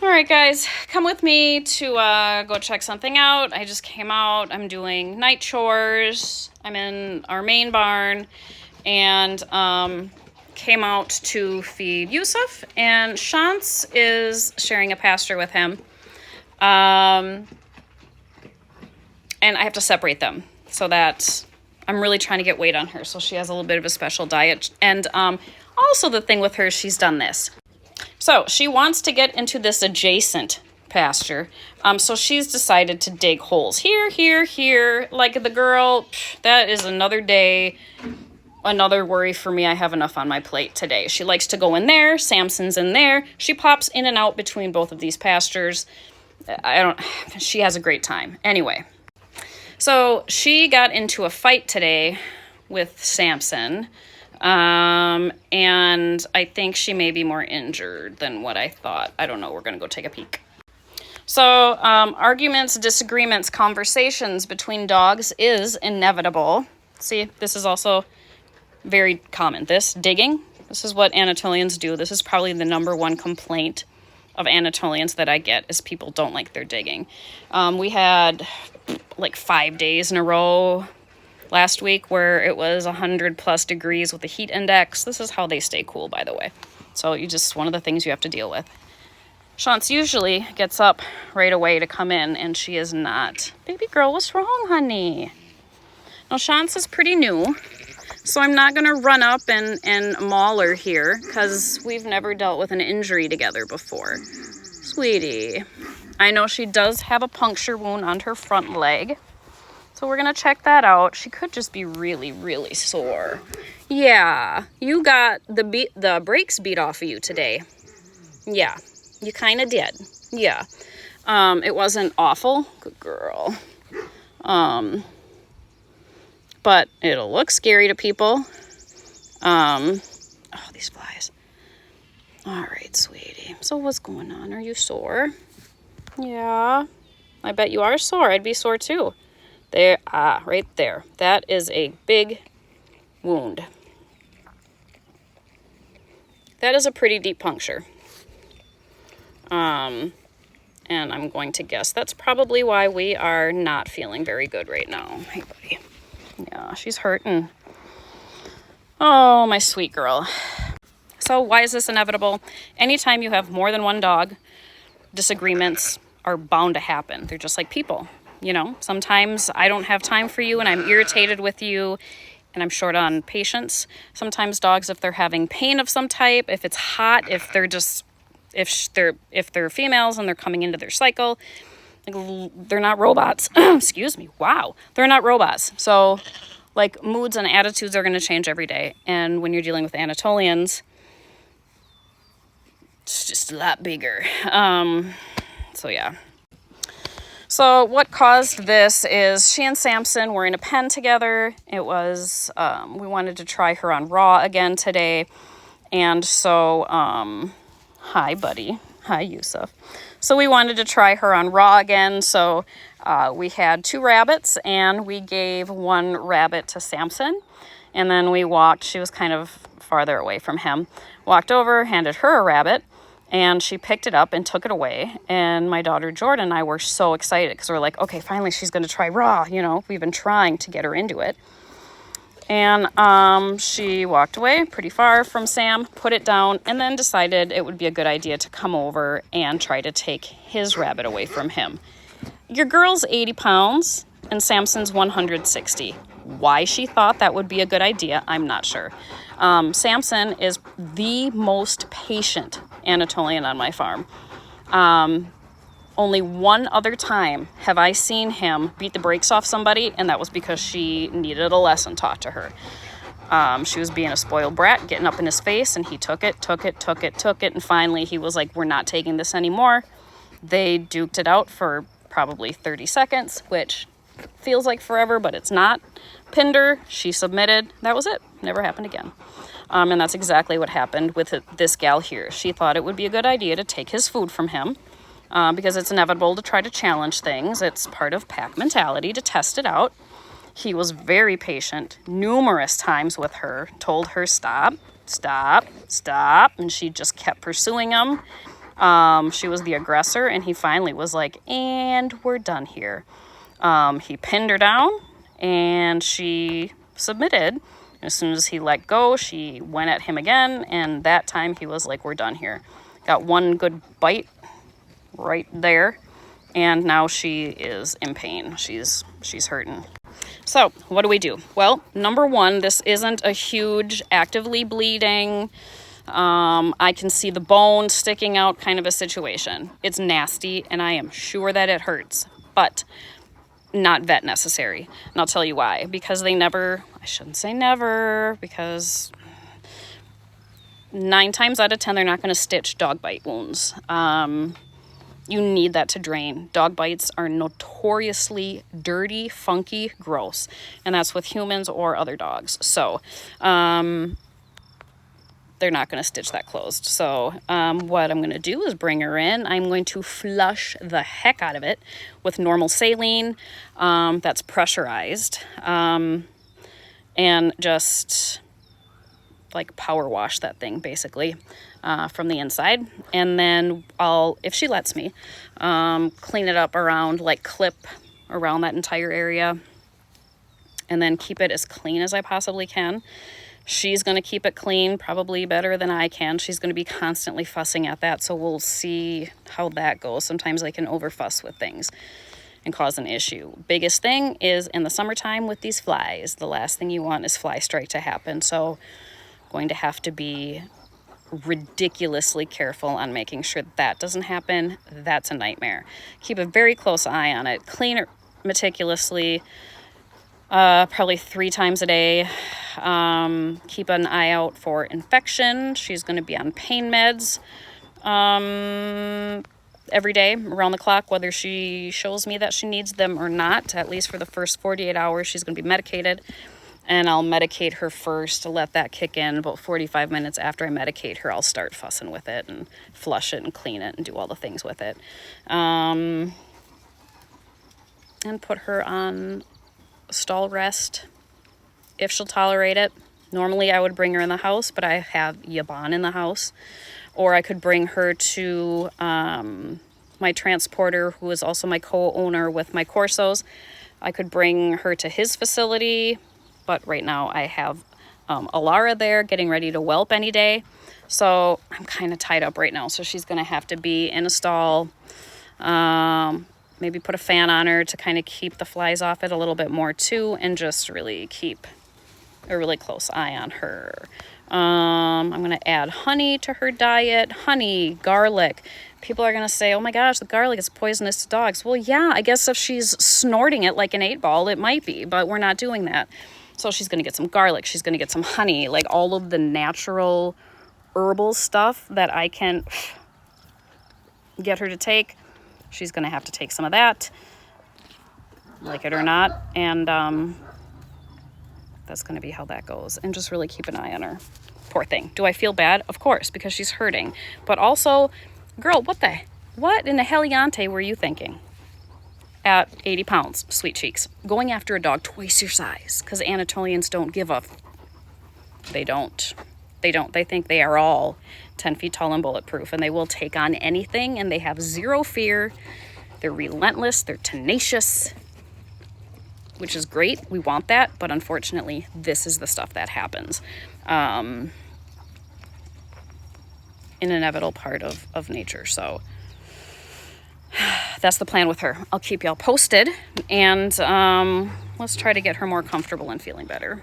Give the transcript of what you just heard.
All right, guys, come with me to go check something out. I just came out. I'm doing night chores. I'm in our main barn and came out to feed Yusuf. And Shantz is sharing a pasture with him. And I have to separate them so that I'm really trying to get weight on her. So she has a little bit of a special diet. And also the thing with her, she's done this. So she wants to get into this adjacent pasture. So she's decided to dig holes here, here, here. Like the girl, that is another day, another worry for me. I have enough on my plate today. She likes to go in there. Samson's in there. She pops in and out between both of these pastures. She has a great time. Anyway, so she got into a fight today with Samson. And I think she may be more injured than what I thought. I don't know. We're going to go take a peek. So, arguments, disagreements, conversations between dogs is inevitable. See, this is also very common. This digging, this is what Anatolians do. This is probably the number one complaint of Anatolians that I get is people don't like their digging. We had like 5 days in a row last week where it was 100+ degrees with the heat index. This is how they stay cool, by the way. So one of the things you have to deal with. Shantz usually gets up right away to come in, and she is not. Baby girl, what's wrong, honey? Now, Shantz is pretty new, so I'm not going to run up and maul her here because we've never dealt with an injury together before. Sweetie, I know she does have a puncture wound on her front leg. So we're going to check that out. She could just be really, really sore. Yeah, you got the brakes beat off of you today. Yeah, you kind of did. Yeah. It wasn't awful. Good girl. But it'll look scary to people. Oh, these flies. All right, sweetie. So what's going on? Are you sore? Yeah. I bet you are sore. I'd be sore too. There, right there. That is a big wound. That is a pretty deep puncture. And I'm going to guess that's probably why we are not feeling very good right now. Hey, buddy. Yeah, she's hurting. Oh, my sweet girl. So why is this inevitable? Anytime you have more than one dog, disagreements are bound to happen. They're just like people. You know, sometimes I don't have time for you and I'm irritated with you and I'm short on patience. Sometimes dogs, if they're having pain of some type, if it's hot, if they're females and they're coming into their cycle, like, they're not robots. Excuse me. Wow. They're not robots. So like moods and attitudes are going to change every day. And when you're dealing with Anatolians, it's just a lot bigger. So yeah. So what caused this is she and Samson were in a pen together. It was, we wanted to try her on raw again today. And so, hi, buddy. Hi, Yusuf. So we wanted to try her on raw again. So we had 2 rabbits and we gave 1 rabbit to Samson. And then we walked, she was kind of farther away from him, walked over, handed her a rabbit. And she picked it up and took it away. And my daughter Jordan and I were so excited because we're like, okay, finally she's going to try raw. You know, we've been trying to get her into it. And she walked away pretty far from Sam, put it down, and then decided it would be a good idea to come over and try to take his rabbit away from him. Your girl's 80 pounds and Samson's 160. Why she thought that would be a good idea, I'm not sure. Samson is the most patient Anatolian on my farm. Only one other time have I seen him beat the brakes off somebody, and that was because she needed a lesson taught to her. She was being a spoiled brat, getting up in his face, and he took it, and finally he was like, we're not taking this anymore. They duked it out for probably 30 seconds, which feels like forever, but it's not. Pinned her, she submitted, that was it. Never happened again. And that's exactly what happened with this gal here. She thought it would be a good idea to take his food from him because it's inevitable to try to challenge things. It's part of pack mentality to test it out. He was very patient numerous times with her, told her stop, and she just kept pursuing him. She was the aggressor, and he finally was like, and we're done here. He pinned her down, and she submitted. As soon as he let go, she went at him again, and that time he was like, we're done here. Got one good bite right there, and now she is in pain. She's hurting. So what do we do? Well, number one, this isn't a huge actively bleeding, I can see the bone sticking out kind of a situation. It's nasty, and I am sure that it hurts, but not vet necessary. And I'll tell you why. Because they never, I shouldn't say never, because 9 times out of 10, they're not going to stitch dog bite wounds. You need that to drain. Dog bites are notoriously dirty, funky, gross. And that's with humans or other dogs. So, they're not going to stitch that closed. So what I'm going to do is bring her in. I'm going to flush the heck out of it with normal saline that's pressurized, and just like power wash that thing basically from the inside. And then I'll, if she lets me, clean it up around, like clip around that entire area, and then keep it as clean as I possibly can. She's going to keep it clean probably better than I can. She's going to be constantly fussing at that, so we'll see how that goes. Sometimes I can overfuss with things and cause an issue. Biggest thing is in the summertime with these flies. The last thing you want is fly strike to happen, so going to have to be ridiculously careful on making sure that doesn't happen. That's a nightmare. Keep a very close eye on it. Clean it meticulously, probably 3 times a day. Keep an eye out for infection. She's going to be on pain meds every day around the clock, whether she shows me that she needs them or not. At least for the first 48 hours, she's going to be medicated. And I'll medicate her first to let that kick in. About 45 minutes after I medicate her, I'll start fussing with it and flush it and clean it and do all the things with it. And put her on stall rest if she'll tolerate it. Normally I would bring her in the house, but I have Yabon in the house. Or I could bring her to my transporter, who is also my co-owner with my Corsos. I could bring her to his facility, but right now I have Alara there getting ready to whelp any day. So I'm kind of tied up right now. So she's going to have to be in a stall. Maybe put a fan on her to kind of keep the flies off it a little bit more too, and just really keep a really close eye on her. I'm going to add honey to her diet. Honey, garlic. People are going to say, oh my gosh, the garlic is poisonous to dogs. Well, yeah, I guess if she's snorting it like an 8-ball, it might be, but we're not doing that. So she's going to get some garlic. She's going to get some honey, like all of the natural herbal stuff that I can get her to take. She's going to have to take some of that, like it or not. And that's going to be how that goes. And just really keep an eye on her. Poor thing. Do I feel bad? Of course, because she's hurting. But also, girl, what in the heliante were you thinking? At 80 pounds, sweet cheeks. Going after a dog twice your size. Because Anatolians don't give a... They don't. They think they are all 10 feet tall and bulletproof, and they will take on anything, and they have zero fear. They're relentless. They're tenacious, which is great. We want that, but unfortunately, this is the stuff that happens. An inevitable part of nature. So that's the plan with her. I'll keep y'all posted, and let's try to get her more comfortable and feeling better.